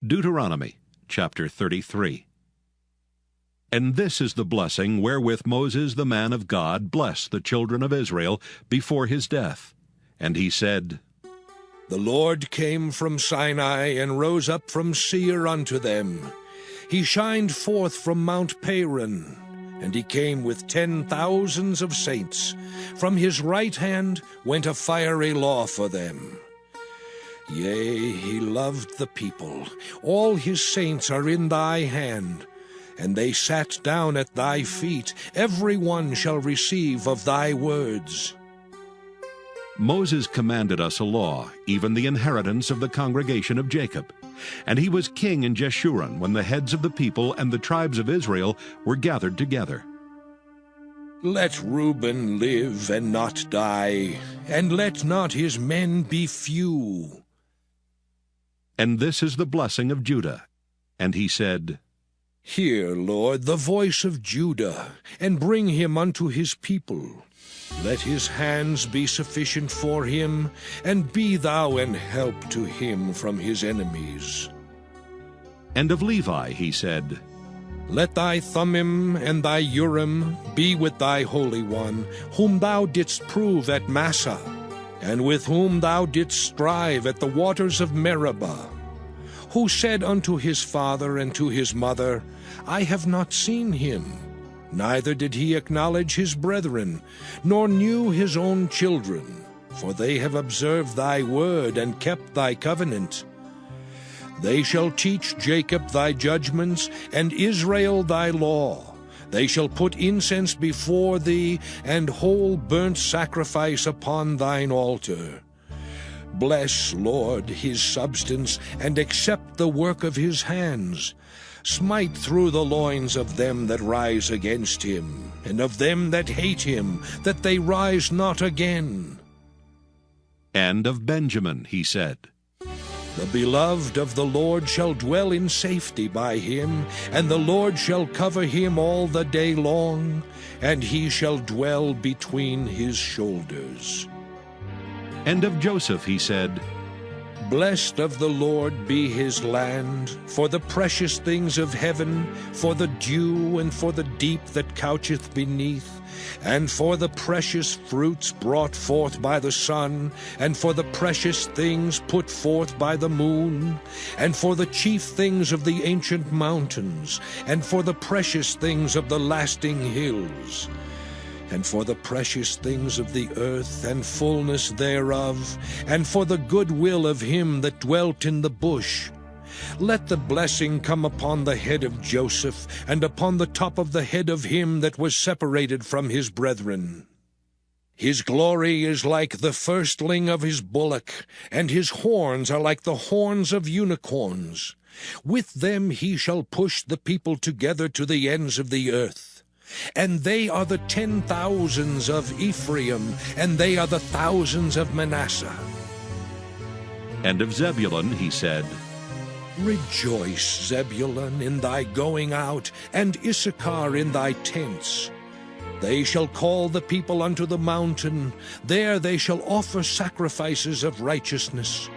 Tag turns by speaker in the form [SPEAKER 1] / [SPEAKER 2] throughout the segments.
[SPEAKER 1] Deuteronomy chapter 33. And this is the blessing wherewith Moses the man of God blessed the children of Israel before his death. And he said,
[SPEAKER 2] The Lord came from Sinai and rose up from Seir unto them. He shined forth from Mount Paran, and he came with 10,000s of saints. From his right hand went a fiery law for them. Yea, he loved the people. All his saints are in thy hand. And they sat down at thy feet. Every one shall receive of thy words.
[SPEAKER 1] Moses commanded us a law, even the inheritance of the congregation of Jacob. And he was king in Jeshurun when the heads of the people and the tribes of Israel were gathered together.
[SPEAKER 2] Let Reuben live and not die, and let not his men be few.
[SPEAKER 1] And this is the blessing of Judah. And he said,
[SPEAKER 2] Hear, Lord, the voice of Judah, and bring him unto his people. Let his hands be sufficient for him, and be thou an help to him from his enemies.
[SPEAKER 1] And of Levi he said,
[SPEAKER 2] Let thy Thummim and thy Urim be with thy Holy One, whom thou didst prove at Massah, and with whom thou didst strive at the waters of Meribah, who said unto his father and to his mother, I have not seen him, neither did he acknowledge his brethren, nor knew his own children, for they have observed thy word and kept thy covenant. They shall teach Jacob thy judgments, and Israel thy law. They shall put incense before thee, and whole burnt sacrifice upon thine altar. Bless, Lord, his substance, and accept the work of his hands. Smite through the loins of them that rise against him, and of them that hate him, that they rise not again.
[SPEAKER 1] And of Benjamin he said,
[SPEAKER 2] The beloved of the Lord shall dwell in safety by him, and the Lord shall cover him all the day long, and he shall dwell between his shoulders.
[SPEAKER 1] And of Joseph he said,
[SPEAKER 2] Blessed of the Lord be his land, for the precious things of heaven, for the dew and for the deep that coucheth beneath, and for the precious fruits brought forth by the sun, and for the precious things put forth by the moon, and for the chief things of the ancient mountains, and for the precious things of the lasting hills, and for the precious things of the earth and fullness thereof, and for the good will of him that dwelt in the bush. Let the blessing come upon the head of Joseph, and upon the top of the head of him that was separated from his brethren. His glory is like the firstling of his bullock, and his horns are like the horns of unicorns. With them he shall push the people together to the ends of the earth. And they are the 10,000s of Ephraim, and they are the thousands of Manasseh.
[SPEAKER 1] And of Zebulun he said,
[SPEAKER 2] Rejoice, Zebulun, in thy going out, and Issachar in thy tents. They shall call the people unto the mountain. There they shall offer sacrifices of righteousness.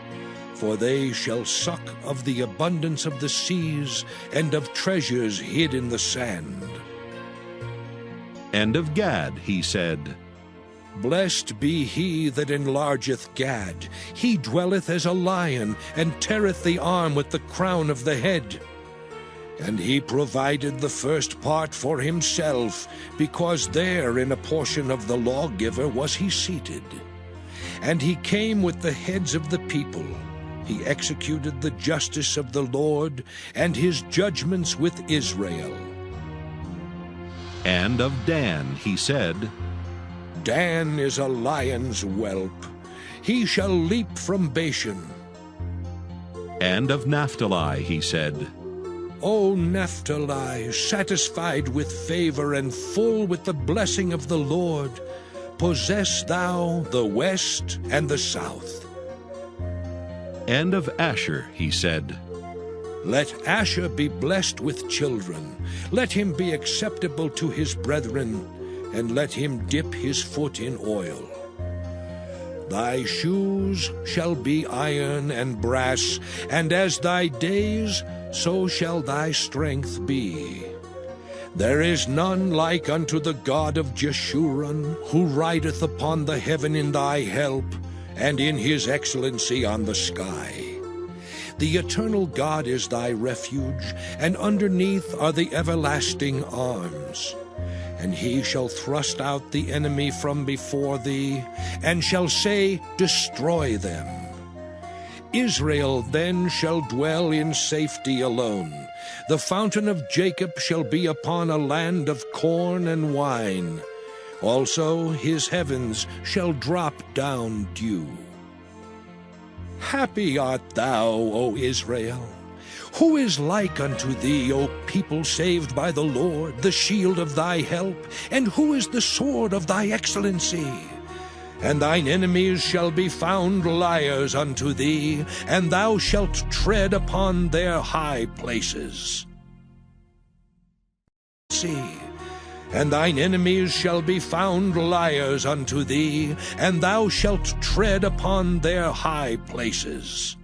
[SPEAKER 2] For they shall suck of the abundance of the seas, and of treasures hid in the sand.
[SPEAKER 1] And of Gad he said,
[SPEAKER 2] Blessed be he that enlargeth Gad. He dwelleth as a lion, and teareth the arm with the crown of the head. And he provided the first part for himself, because there in a portion of the lawgiver was he seated. And he came with the heads of the people. He executed the justice of the Lord, and his judgments with Israel.
[SPEAKER 1] And of Dan he said,
[SPEAKER 2] Dan is a lion's whelp. He shall leap from Bashan.
[SPEAKER 1] And of Naphtali he said,
[SPEAKER 2] O Naphtali, satisfied with favor and full with the blessing of the Lord, possess thou the west and the south.
[SPEAKER 1] And of Asher he said,
[SPEAKER 2] Let Asher be blessed with children. Let him be acceptable to his brethren, and let him dip his foot in oil. Thy shoes shall be iron and brass, and as thy days, so shall thy strength be. There is none like unto the God of Jeshurun, who rideth upon the heaven in thy help, and in his excellency on the sky. The eternal God is thy refuge, and underneath are the everlasting arms. And he shall thrust out the enemy from before thee, and shall say, Destroy them. Israel then shall dwell in safety alone. The fountain of Jacob shall be upon a land of corn and wine. Also his heavens shall drop down dew. Happy art thou, O Israel! Who is like unto thee, O people saved by the Lord, the shield of thy help? And who is the sword of thy excellency? And thine enemies shall be found liars unto thee, and thou shalt tread upon their high places. See, and thine enemies shall be found liars unto thee, and thou shalt tread upon their high places.